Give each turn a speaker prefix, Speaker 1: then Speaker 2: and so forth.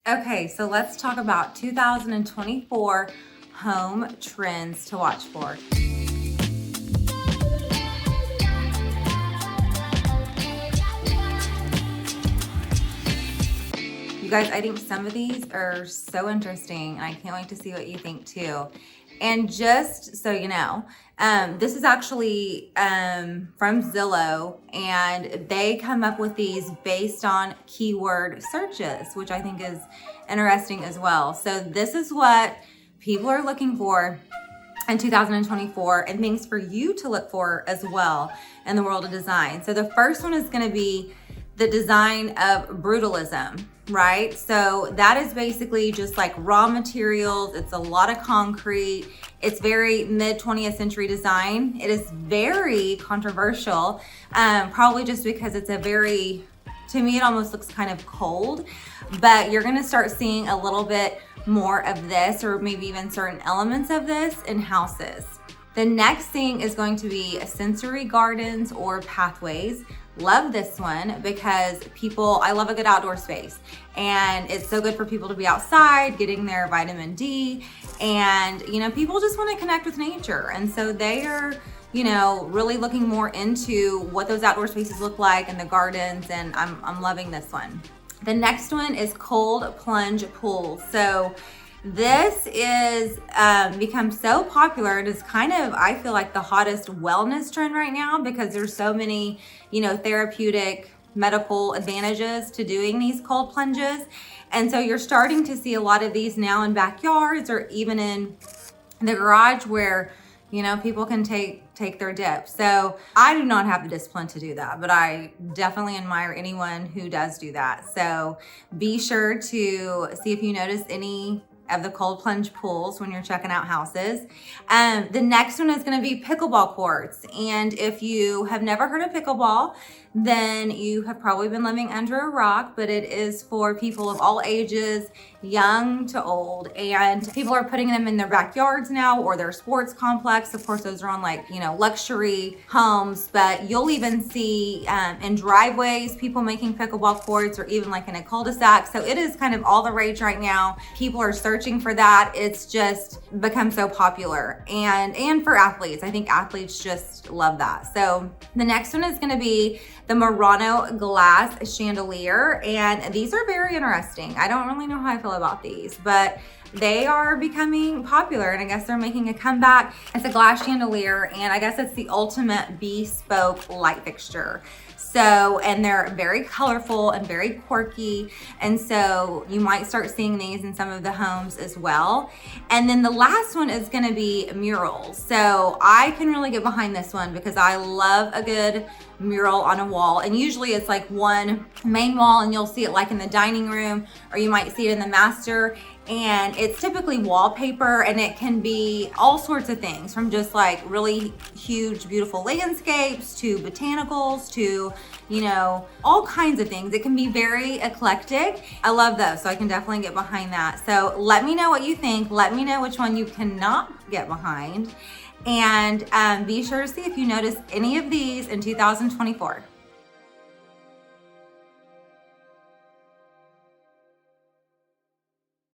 Speaker 1: Okay, so let's talk about 2024 home trends to watch for. You guys, I think some of these are so interesting, and I can't wait to see what you think too. And just so you know, this is actually from Zillow, and they come up with these based on keyword searches, which I think is interesting as well. So this is what people are looking for in 2024 and things for you to look for as well in the world of design. So the first one is going to be the design of Brutalism, right? So that is basically just like raw materials. It's a lot of concrete. It's very mid 20th century design. It is very controversial, probably just because it's a very, to me, it almost looks kind of cold, but you're gonna start seeing a little bit more of this, or maybe even certain elements of this in houses. The next thing is going to be sensory gardens or pathways. Love this one because I love a good outdoor space, and it's so good for people to be outside getting their vitamin D, and people just want to connect with nature, and so they are really looking more into what those outdoor spaces look like and the gardens, and I'm loving this one. The next one is Cold Plunge Pools. So this is become so popular. It is kind of, I feel like, the hottest wellness trend right now because there's so many, therapeutic medical advantages to doing these cold plunges. And so you're starting to see a lot of these now in backyards or even in the garage where, people can take their dip. So I do not have the discipline to do that, but I definitely admire anyone who does do that. So be sure to see if you notice any of the cold plunge pools when you're checking out houses. The next one is going to be pickleball courts. And if you have never heard of pickleball, then you have probably been living under a rock, but it is for people of all ages, young to old, and people are putting them in their backyards now or their sports complex. Of course, those are on luxury homes, but you'll even see in driveways people making pickleball courts, or even like in a cul-de-sac. So it is kind of all the rage right now. People are searching for that. It's just become so popular, and for athletes, I think athletes just love that. So the next one is going to be the Murano glass chandelier, and these are very interesting. I don't really know how I feel about these, but they are becoming popular, and I guess they're making a comeback. It's a glass chandelier, and I guess it's the ultimate bespoke light fixture. So, and they're very colorful and very quirky, and so you might start seeing these in some of the homes as well. And then the last one is going to be murals. So I can really get behind this one because I love a good mural on a wall, and usually it's like one main wall, and you'll see it like in the dining room, or you might see it in the master, and it's typically wallpaper, and it can be all sorts of things, from just like really huge beautiful landscapes to botanicals to all kinds of things. It can be very eclectic. I love those, so I can definitely get behind that. So let me know what you think. Let me know which one you cannot get behind, and be sure to see if you notice any of these in 2024.